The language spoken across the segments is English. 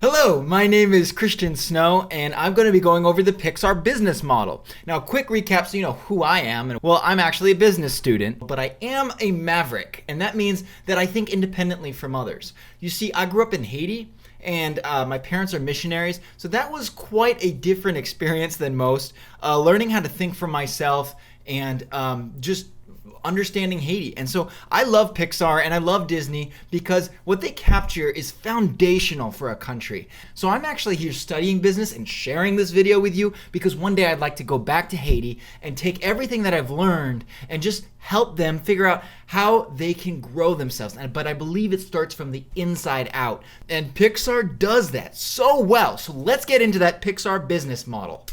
Hello, my name is Kristian Snow, and I'm going to be going over the Pixar business model. Now, quick recap so you know who I am. Well, I'm actually a business student, but I am a maverick, and that means that I think independently from others. You see, I grew up in Haiti, and my parents are missionaries, so that was quite a different experience than most. Learning how to think for myself and just understanding Haiti. And so I love Pixar and I love Disney because what they capture is foundational for a country. So I'm actually here studying business and sharing this video with you because one day I'd like to go back to Haiti and take everything that I've learned and just help them figure out how they can grow themselves. But I believe it starts from the inside out. And Pixar does that so well. So let's get into that Pixar business model.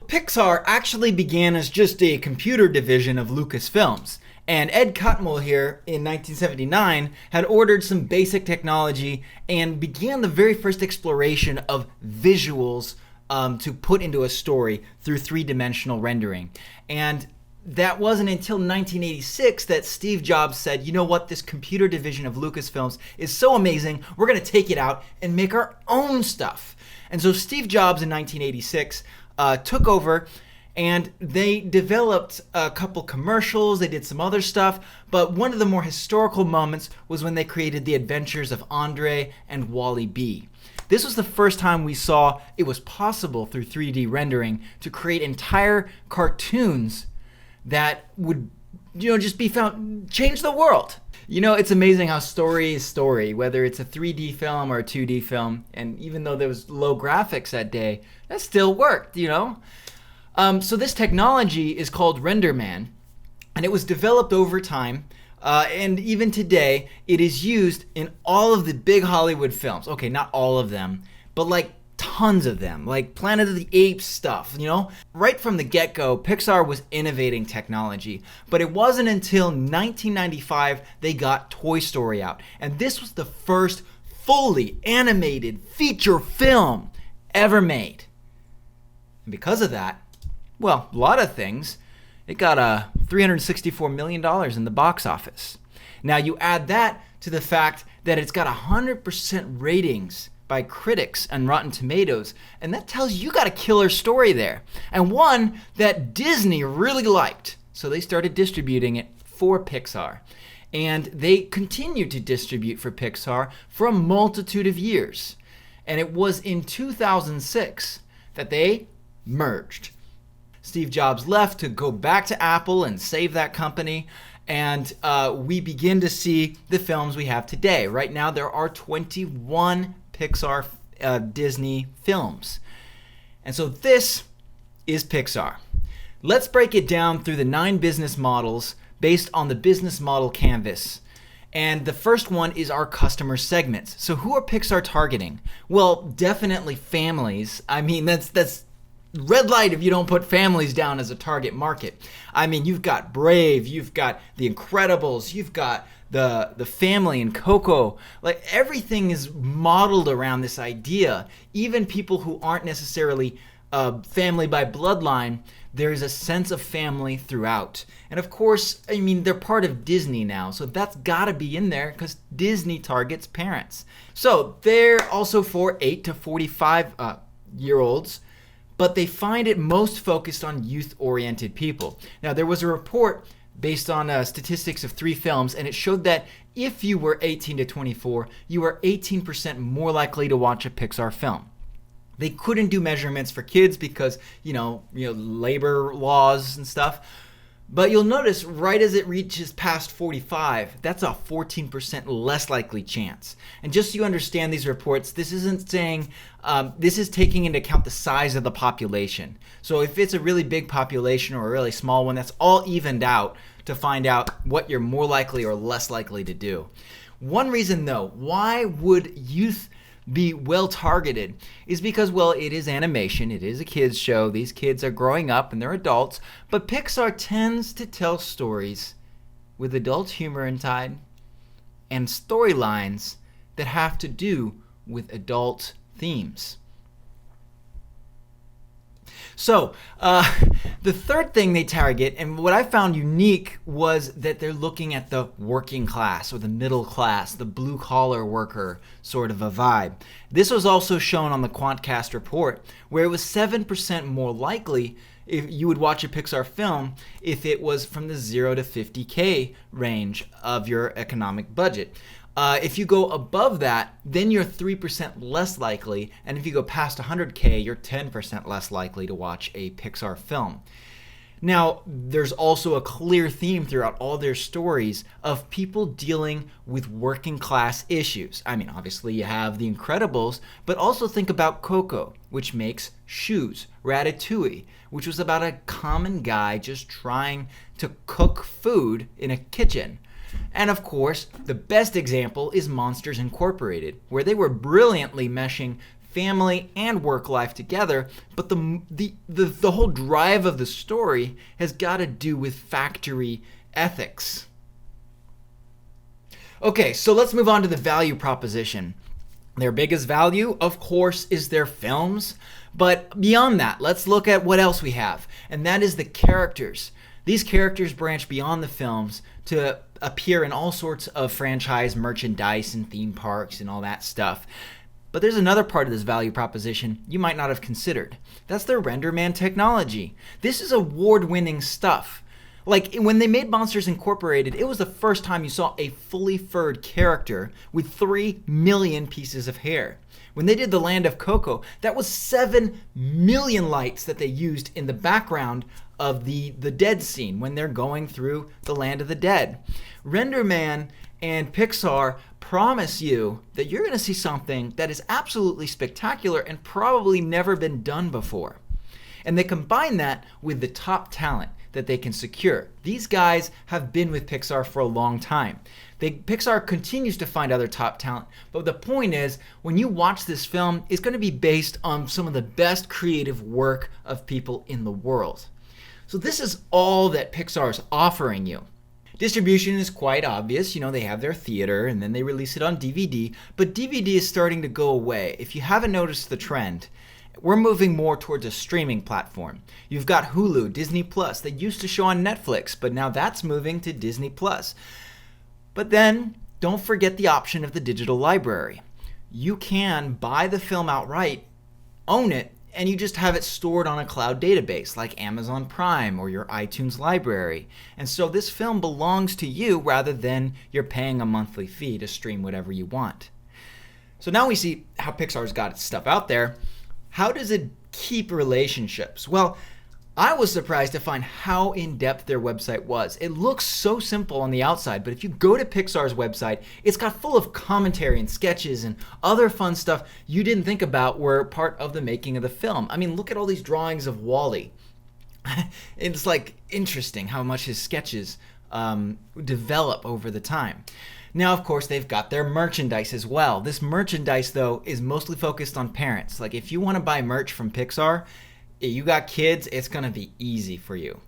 Pixar actually began as just a computer division of Lucasfilms, and Ed Catmull here in 1979 had ordered some basic technology and began the very first exploration of visuals to put into a story through three-dimensional rendering. And that wasn't until 1986 that Steve Jobs said, you know what, this computer division of Lucasfilms is so amazing, we're going to take it out and make our own stuff. And so Steve Jobs in 1986 took over, and they developed a couple commercials, they did some other stuff, but one of the more historical moments was when they created The Adventures of Andre and Wally B. This was the first time we saw it was possible through 3D rendering to create entire cartoons that would, just be found, change the world. It's amazing how story is story, whether it's a 3D film or a 2D film. And even though there was low graphics that day, that still worked, So this technology is called RenderMan, and it was developed over time. And even today, it is used in all of the big Hollywood films. Okay, not all of them, but like tons of them, like Planet of the Apes stuff, Right from the get-go, Pixar was innovating technology, but it wasn't until 1995 they got Toy Story out. And this was the first fully animated feature film ever made. And because of that, well, a lot of things, it got $364 million in the box office. Now you add that to the fact that it's got 100% ratings by critics and Rotten Tomatoes, and that tells you got a killer story there, and one that Disney really liked. So they started distributing it for Pixar, and they continued to distribute for Pixar for a multitude of years. And it was in 2006 that they merged. Steve Jobs left to go back to Apple and save that company, and we begin to see the films we have today. Right now there are 21 Pixar Disney films. And so this is Pixar. Let's break it down through the 9 business models based on the business model canvas. And the first one is our customer segments. So who are Pixar targeting? Well, definitely families. I mean, that's red light if you don't put families down as a target market. I mean, you've got Brave, you've got The Incredibles, you've got the family in Coco. Like, everything is modeled around this idea. Even people who aren't necessarily family by bloodline, there's a sense of family throughout. And of course, I mean, they're part of Disney now, so that's gotta be in there because Disney targets parents. So they're also for 8 to 45 year olds, but they find it most focused on youth-oriented people. Now, there was a report based on statistics of 3 films, and it showed that if you were 18 to 24, you were 18% more likely to watch a Pixar film. They couldn't do measurements for kids because, labor laws and stuff. But you'll notice right as it reaches past 45, that's a 14% less likely chance. And just so you understand these reports, this isn't saying, this is taking into account the size of the population. So if it's a really big population or a really small one, that's all evened out to find out what you're more likely or less likely to do. One reason though, why would youth be well targeted is because, well, it is animation, it is a kids show, these kids are growing up and they're adults, but Pixar tends to tell stories with adult humor inside and storylines that have to do with adult themes. So, the third thing they target, and what I found unique, was that they're looking at the working class or the middle class, the blue collar worker sort of a vibe. This was also shown on the Quantcast report, where it was 7% more likely if you would watch a Pixar film if it was from the 0 to 50K range of your economic budget. If you go above that, then you're 3% less likely, and if you go past 100K, you're 10% less likely to watch a Pixar film. Now, there's also a clear theme throughout all their stories of people dealing with working class issues. I mean, obviously you have The Incredibles, but also think about Coco, which makes shoes, Ratatouille, which was about a common guy just trying to cook food in a kitchen. And of course, the best example is Monsters Incorporated, where they were brilliantly meshing family and work life together, but the whole drive of the story has got to do with factory ethics. Okay, so let's move on to the value proposition. Their biggest value, of course, is their films, but beyond that, let's look at what else we have, and that is the characters. These characters branch beyond the films to appear in all sorts of franchise merchandise and theme parks and all that stuff. But there's another part of this value proposition you might not have considered. That's their RenderMan technology. This is award-winning stuff. Like, when they made Monsters Incorporated, it was the first time you saw a fully furred character with 3 million pieces of hair. When they did The Land of Coco, that was 7 million lights that they used in the background of the dead scene when they're going through the land of the dead. RenderMan and Pixar promise you that you're going to see something that is absolutely spectacular and probably never been done before. And they combine that with the top talent that they can secure. These guys have been with Pixar for a long time. Pixar continues to find other top talent, but the point is, when you watch this film, it's going to be based on some of the best creative work of people in the world. So this is all that Pixar is offering you. Distribution is quite obvious. You know, they have their theater and then they release it on DVD, but DVD is starting to go away. If you haven't noticed the trend, we're moving more towards a streaming platform. You've got Hulu, Disney Plus, that used to show on Netflix, but now that's moving to Disney Plus. But then, don't forget the option of the digital library. You can buy the film outright, own it, and you just have it stored on a cloud database like Amazon Prime or your iTunes library. And so this film belongs to you rather than you're paying a monthly fee to stream whatever you want. So now we see how Pixar's got its stuff out there. How does it keep relationships? Well, I was surprised to find how in-depth their website was. It looks so simple on the outside, but if you go to Pixar's website, it's got full of commentary and sketches and other fun stuff you didn't think about were part of the making of the film. I mean, look at all these drawings of Wall-E. It's like interesting how much his sketches develop over the time. Now, of course, they've got their merchandise as well. This merchandise, though, is mostly focused on parents. Like, if you want to buy merch from Pixar, you got kids, it's going to be easy for you.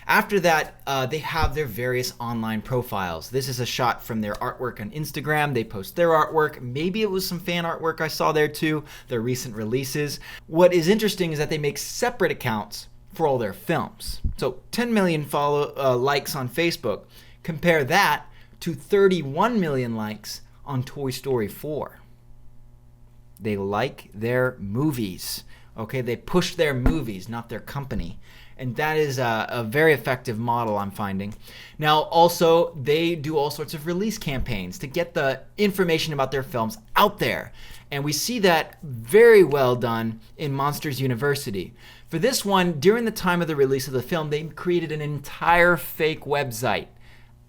After that, they have their various online profiles. This is a shot from their artwork on Instagram. They post their artwork. Maybe it was some fan artwork I saw there too, their recent releases. What is interesting is that they make separate accounts for all their films. So 10 million likes on Facebook. Compare that to 31 million likes on Toy Story 4. They like their movies. Okay, they push their movies, not their company. And that is a very effective model, I'm finding. Now, also, they do all sorts of release campaigns to get the information about their films out there. And we see that very well done in Monsters University. For this one, during the time of the release of the film, they created an entire fake website.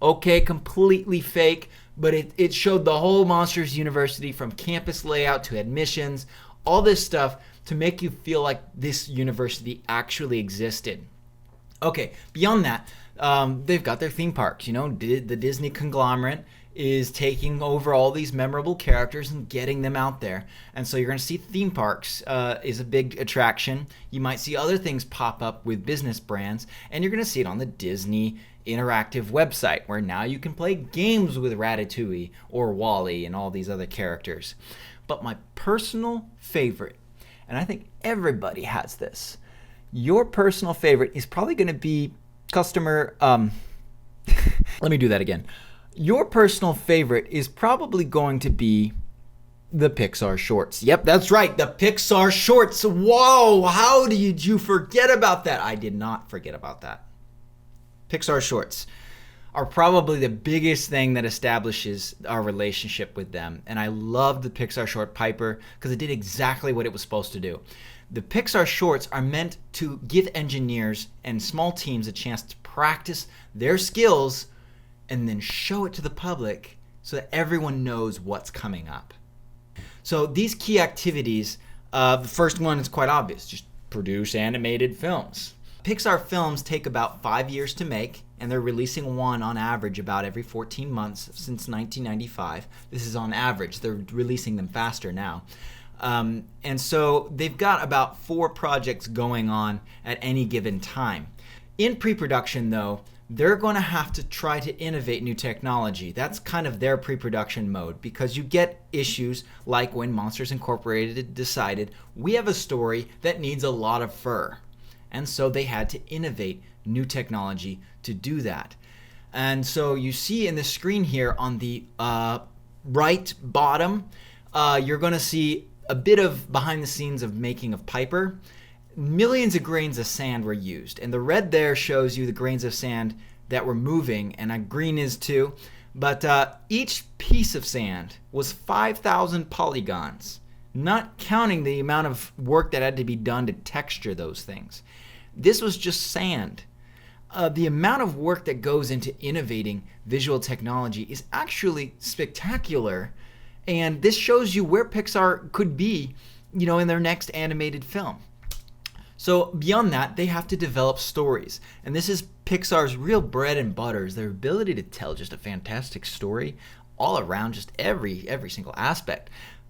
Okay, completely fake, but it showed the whole Monsters University from campus layout to admissions, all this stuff to make you feel like this university actually existed. Okay, beyond that, they've got their theme parks. You know, the Disney conglomerate is taking over all these memorable characters and getting them out there. And so you're going to see theme parks is a big attraction. You might see other things pop up with business brands, and you're going to see it on the Disney interactive website, where now you can play games with Ratatouille or Wall-E and all these other characters. But my personal favorite, and I think everybody has this, Your personal favorite is probably going to be customer. Let me do that again. Your personal favorite is probably going to be the Pixar shorts. Yep, that's right. The Pixar shorts. Whoa, how did you forget about that? I did not forget about that. Pixar shorts are probably the biggest thing that establishes our relationship with them. And I love the Pixar short Piper because it did exactly what it was supposed to do. The Pixar shorts are meant to give engineers and small teams a chance to practice their skills and then show it to the public so that everyone knows what's coming up. So these key activities, the first one is quite obvious, just produce animated films. Pixar films take about 5 years to make, and they're releasing one on average about every 14 months since 1995. This is on average. They're releasing them faster now. And so they've got about 4 projects going on at any given time. In pre-production, though, they're going to have to try to innovate new technology. That's kind of their pre-production mode, because you get issues like when Monsters Incorporated decided we have a story that needs a lot of fur. And so they had to innovate new technology to do that. And so you see in the screen here on the right bottom, you're going to see a bit of behind the scenes of making of Piper. Millions of grains of sand were used, and the red there shows you the grains of sand that were moving, and green is too. But each piece of sand was 5,000 polygons, not counting the amount of work that had to be done to texture those things. This was just sand. The amount of work that goes into innovating visual technology is actually spectacular, and this shows you where Pixar could be, in their next animated film. So beyond that, they have to develop stories. And this is Pixar's real bread and butter, is their ability to tell just a fantastic story all around, just every single aspect.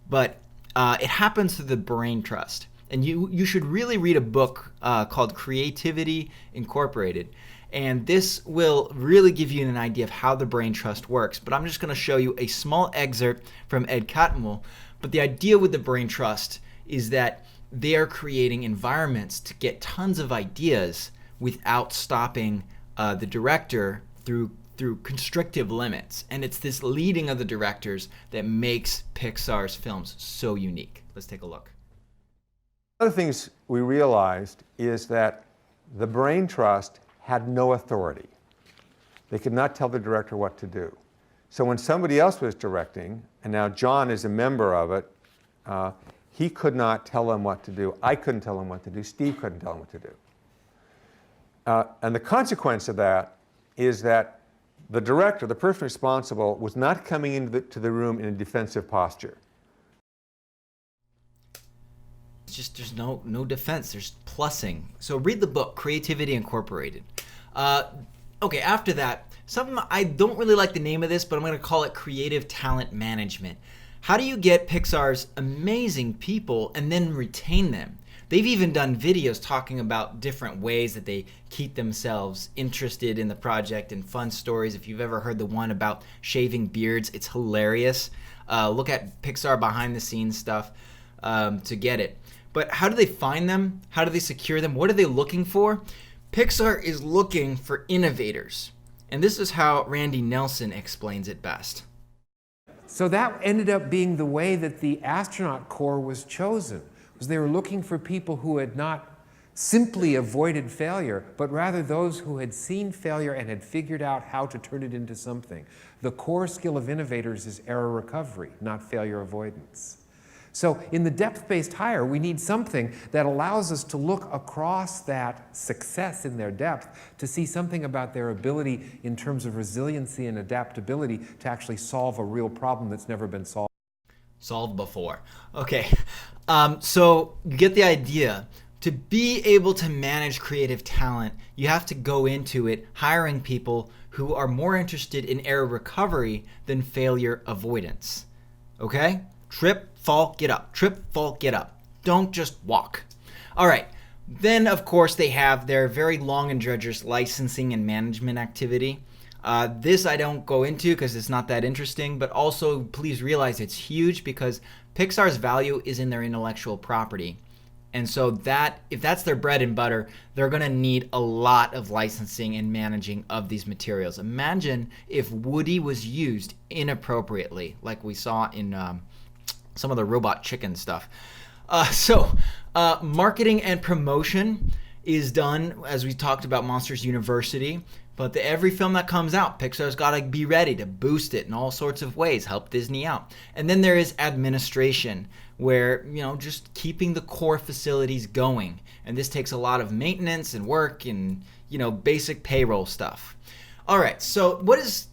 But it happens through the brain trust. And you should really read a book called Creativity Incorporated. And this will really give you an idea of how the brain trust works. But I'm just going to show you a small excerpt from Ed Catmull. But the idea with the brain trust is that they are creating environments to get tons of ideas without stopping the director through constrictive limits. And it's this leading of the directors that makes Pixar's films so unique. Let's take a look. One of the things we realized is that the brain trust had no authority. They could not tell the director what to do. So when somebody else was directing, and now John is a member of it, he could not tell them what to do. I couldn't tell him what to do. Steve couldn't tell him what to do. And the consequence of that is that the director, the person responsible, was not coming into the room in a defensive posture. It's just there's no defense. There's plussing. So read the book, Creativity Incorporated. Okay, after that, something I don't really like the name of this, but I'm going to call it creative talent management. How do you get Pixar's amazing people and then retain them? They've even done videos talking about different ways that they keep themselves interested in the project and fun stories. If you've ever heard the one about shaving beards, it's hilarious. Look at Pixar behind the scenes stuff to get it. But how do they find them? How do they secure them? What are they looking for? Pixar is looking for innovators. And this is how Randy Nelson explains it best. So that ended up being the way that the astronaut corps was chosen, was they were looking for people who had not simply avoided failure, but rather those who had seen failure and had figured out how to turn it into something. The core skill of innovators is error recovery, not failure avoidance. So in the depth-based hire, we need something that allows us to look across that success in their depth to see something about their ability in terms of resiliency and adaptability to actually solve a real problem that's never been solved before. Okay, so you get the idea. To be able to manage creative talent, you have to go into it hiring people who are more interested in error recovery than failure avoidance. Okay? Trip, fall, get up. Trip, fall, get up. Don't just walk. All right. Then, of course, they have their very long and drudgerous licensing and management activity. This I don't go into because it's not that interesting, but also please realize it's huge because Pixar's value is in their intellectual property. And so that, if that's their bread and butter, they're going to need a lot of licensing and managing of these materials. Imagine if Woody was used inappropriately, like we saw in some of the Robot Chicken stuff. Marketing and promotion is done, as we talked about Monsters University. But every film that comes out, Pixar's got to be ready to boost it in all sorts of ways, help Disney out. And then there is administration, where, just keeping the core facilities going. And this takes a lot of maintenance and work and, basic payroll stuff. All right, so what is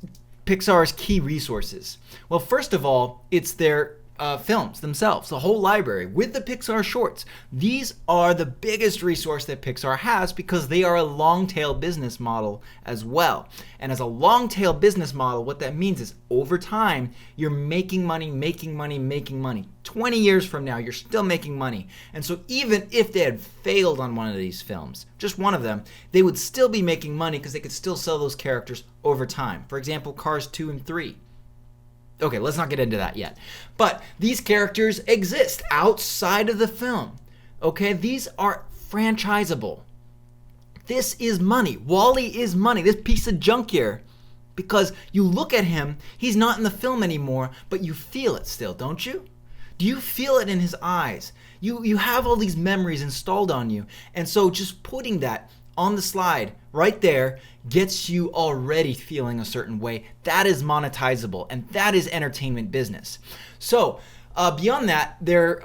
Pixar's key resources? Well, first of all, it's their films themselves, the whole library with the Pixar shorts. These are the biggest resource that Pixar has because they are a long tail business model as well. And as a long tail business model, what that means is over time, you're making money. 20 years from now, you're still making money. And so even if they had failed on one of these films, just one of them, they would still be making money because they could still sell those characters over time. For example, Cars 2 and 3. Okay, let's not get into that yet. But these characters exist outside of the film. Okay, these are franchisable. This is money. Wall-E is money. This piece of junk here. Because you look at him, he's not in the film anymore, but you feel it still, don't you? Do you feel it in his eyes? You have all these memories installed on you. And so just putting that on the slide right there gets you already feeling a certain way. That is monetizable, and that is entertainment business. So beyond that,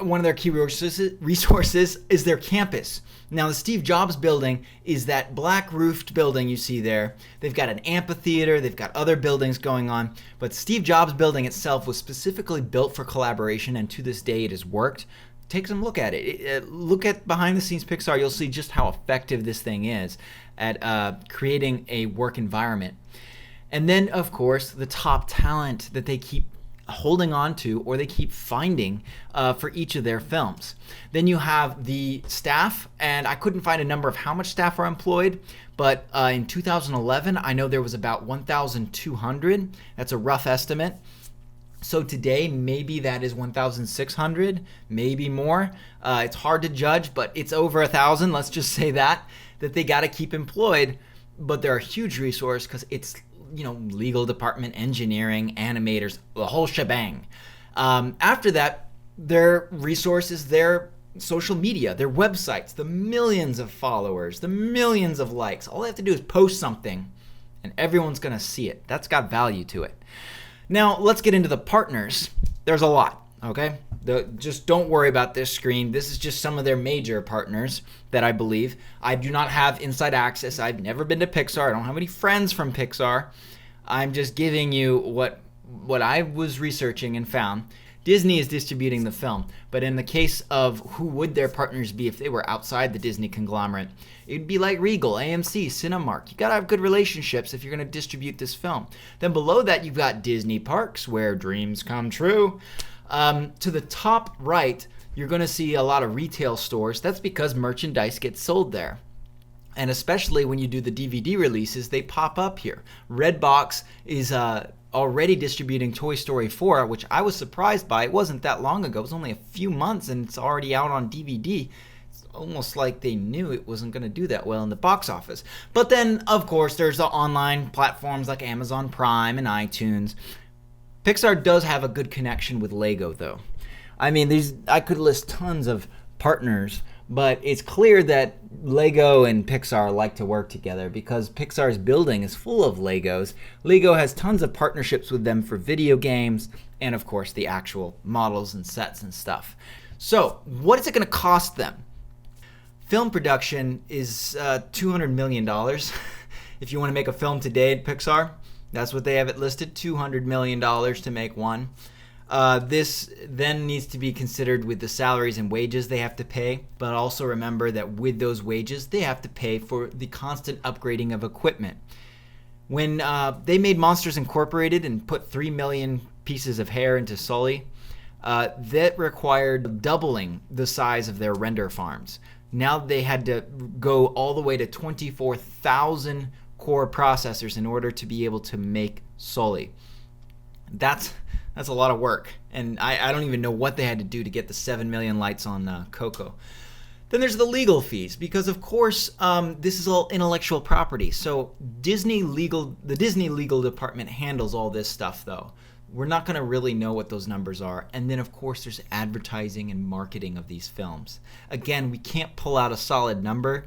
one of their key resources is their campus. Now, the Steve Jobs building is that black roofed building you see there. They've got an amphitheater, they've got other buildings going on, but Steve Jobs building itself was specifically built for collaboration, and to this day it has worked. Take some look at it. Look at behind the scenes Pixar. You'll see just how effective this thing is at creating a work environment. And then, of course, the top talent that they keep holding on to or they keep finding for each of their films. Then you have the staff, and I couldn't find a number of how much staff are employed, but in 2011, I know there was about 1,200. That's a rough estimate. So today, maybe that is 1,600, maybe more. It's hard to judge, but it's over 1,000. Let's just say that they got to keep employed. But they're a huge resource because it's, legal department, engineering, animators, the whole shebang. After that, their resources, their social media, their websites, the millions of followers, the millions of likes. All they have to do is post something, and everyone's going to see it. That's got value to it. Now, let's get into the partners. There's a lot, okay? Just don't worry about this screen. This is just some of their major partners that I believe. I do not have inside access. I've never been to Pixar. I don't have any friends from Pixar. I'm just giving you what I was researching and found. Disney is distributing the film, but in the case of who would their partners be if they were outside the Disney conglomerate, it'd be like Regal, AMC, Cinemark. You gotta have good relationships if you're gonna distribute this film. Then below that, you've got Disney Parks, where dreams come true. To the top right, you're gonna see a lot of retail stores. That's because merchandise gets sold there. And especially when you do the DVD releases, they pop up here. Redbox is already distributing Toy Story 4, which I was surprised by. It wasn't that long ago. It was only a few months, and it's already out on DVD. It's almost like they knew it wasn't going to do that well in the box office. But then, of course, there's the online platforms like Amazon Prime and iTunes. Pixar does have a good connection with Lego, though. I mean, I could list tons of partners, but it's clear that Lego and Pixar like to work together because Pixar's building is full of Legos. Lego has tons of partnerships with them for video games and, of course, the actual models and sets and stuff. So, what is it going to cost them? Film production is $200 million. If you want to make a film today at Pixar, that's what they have it listed, $200 million to make one. This then needs to be considered with the salaries and wages they have to pay, but also remember that with those wages, they have to pay for the constant upgrading of equipment. When they made Monsters Incorporated and put 3 million pieces of hair into Sully, that required doubling the size of their render farms. Now they had to go all the way to 24,000 core processors in order to be able to make Sully. That's a lot of work, and I don't even know what they had to do to get the 7 million lights on Coco. Then there's the legal fees, because of course this is all intellectual property. So the Disney legal department handles all this stuff, though. We're not going to really know what those numbers are. And then of course there's advertising and marketing of these films. Again, we can't pull out a solid number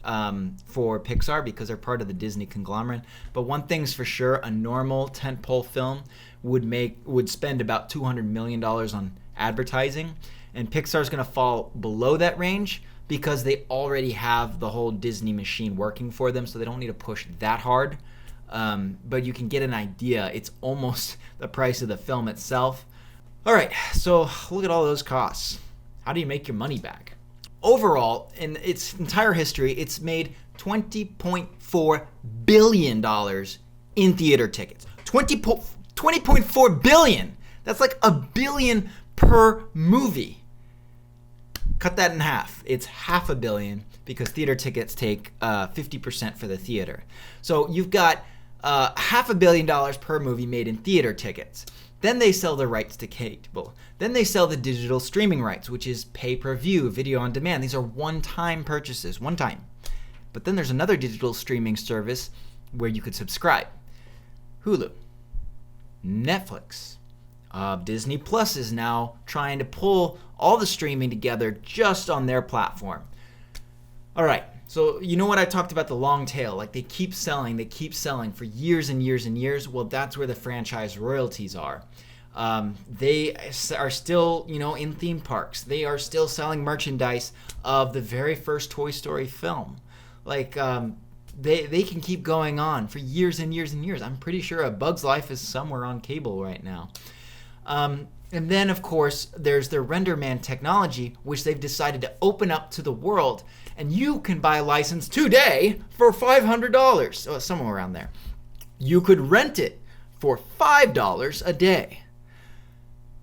for Pixar because they're part of the Disney conglomerate. But one thing's for sure, a normal tentpole film would spend about $200 million on advertising. And Pixar's going to fall below that range because they already have the whole Disney machine working for them, so they don't need to push that hard. But you can get an idea. It's almost the price of the film itself. All right, so look at all those costs. How do you make your money back? Overall, in its entire history, it's made $20.4 billion in theater tickets. $20.4 billion! That's like $1 billion per movie. Cut that in half. It's $500 million because theater tickets take 50% for the theater. So you've got $500 million per movie made in theater tickets. Then they sell the rights to cable. Then they sell the digital streaming rights, which is pay-per-view, video on demand. These are one-time purchases, one time. But then there's another digital streaming service where you could subscribe. Hulu, Netflix, Disney Plus is now trying to pull all the streaming together just on their platform. All right, so you know what I talked about, the long tail, like they keep selling for years and years and years. Well, that's where the franchise royalties are. They are still, in theme parks. They are still selling merchandise of the very first Toy Story film. Like, they can keep going on for years and years and years. I'm pretty sure A Bug's Life is somewhere on cable right now. And then, of course, there's their RenderMan technology, which they've decided to open up to the world. And you can buy a license today for $500, so somewhere around there. You could rent it for $5 a day.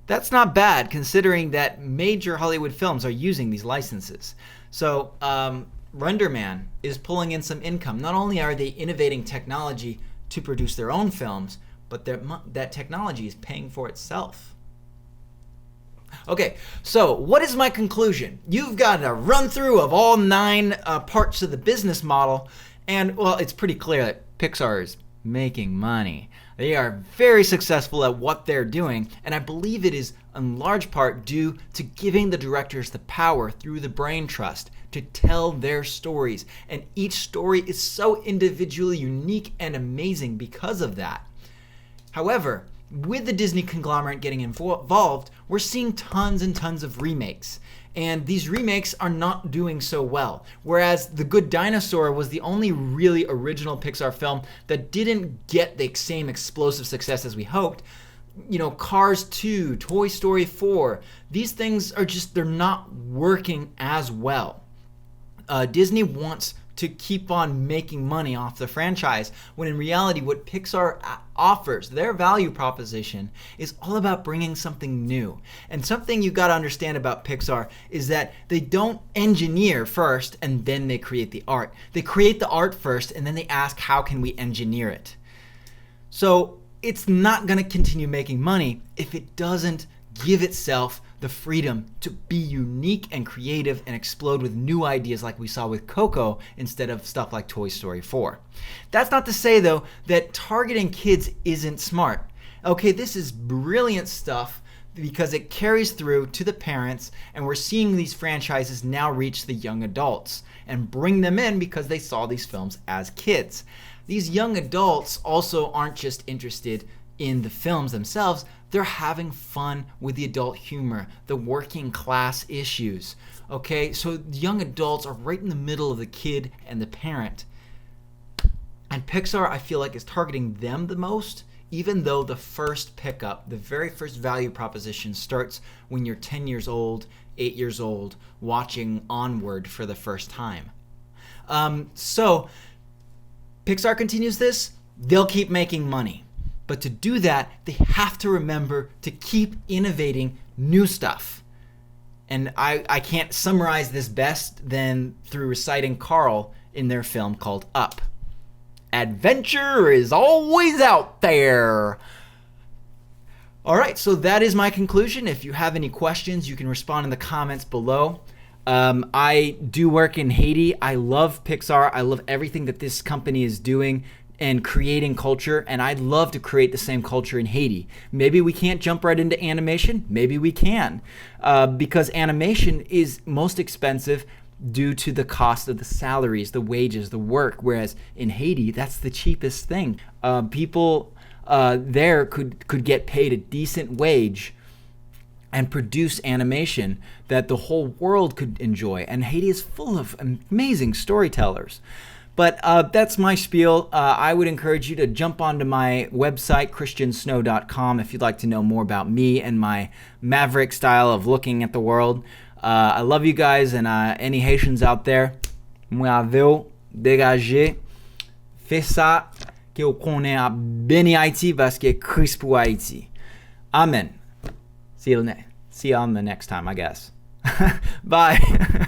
That's not bad, considering that major Hollywood films are using these licenses. So, RenderMan is pulling in some income. Not only are they innovating technology to produce their own films, but that technology is paying for itself. Okay, so what is my conclusion? You've got a run through of all 9 parts of the business model, and well, it's pretty clear that Pixar is making money. They are very successful at what they're doing, and I believe it is in large part due to giving the directors the power through the brain trust to tell their stories, and each story is so individually unique and amazing because of that. However, with the Disney conglomerate getting involved, we're seeing tons and tons of remakes. And these remakes are not doing so well. Whereas The Good Dinosaur was the only really original Pixar film that didn't get the same explosive success as we hoped. Cars 2, Toy Story 4, these things are they're not working as well. Disney wants to keep on making money off the franchise, when in reality what Pixar offers, their value proposition, is all about bringing something new. And something you got to understand about Pixar is that they don't engineer first and then they create the art. They create the art first and then they ask, how can we engineer it? So it's not going to continue making money if it doesn't give itself the freedom to be unique and creative and explode with new ideas like we saw with Coco instead of stuff like Toy Story 4. That's not to say, though, that targeting kids isn't smart. Okay, this is brilliant stuff because it carries through to the parents, and we're seeing these franchises now reach the young adults and bring them in because they saw these films as kids. These young adults also aren't just interested in the films themselves, they're having fun with the adult humor, the working class issues. Okay, so young adults are right in the middle of the kid and the parent. And Pixar, I feel like, is targeting them the most, even though the first pickup, the very first value proposition starts when you're 10 years old, 8 years old, watching Onward for the first time. So Pixar continues this, they'll keep making money. But to do that, they have to remember to keep innovating new stuff. And I can't summarize this best than through reciting Carl in their film called Up. Adventure is always out there. All right, so that is my conclusion. If you have any questions, you can respond in the comments below. I do work in Haiti. I love Pixar. I love everything that this company is doing and creating culture, and I'd love to create the same culture in Haiti. Maybe we can't jump right into animation. Maybe we can, because animation is most expensive due to the cost of the salaries, the wages, the work, whereas in Haiti, that's the cheapest thing. People there could get paid a decent wage and produce animation that the whole world could enjoy. And Haiti is full of amazing storytellers. But that's my spiel. I would encourage you to jump onto my website, kristiansnow.com, if you'd like to know more about me and my maverick style of looking at the world. I love you guys, and any Haitians out there, moi aveu, dégagez, fais ça, que vous connaissez à béni Haïti parce que Christ pour Haïti. Amen. See you on the next time, I guess. Bye.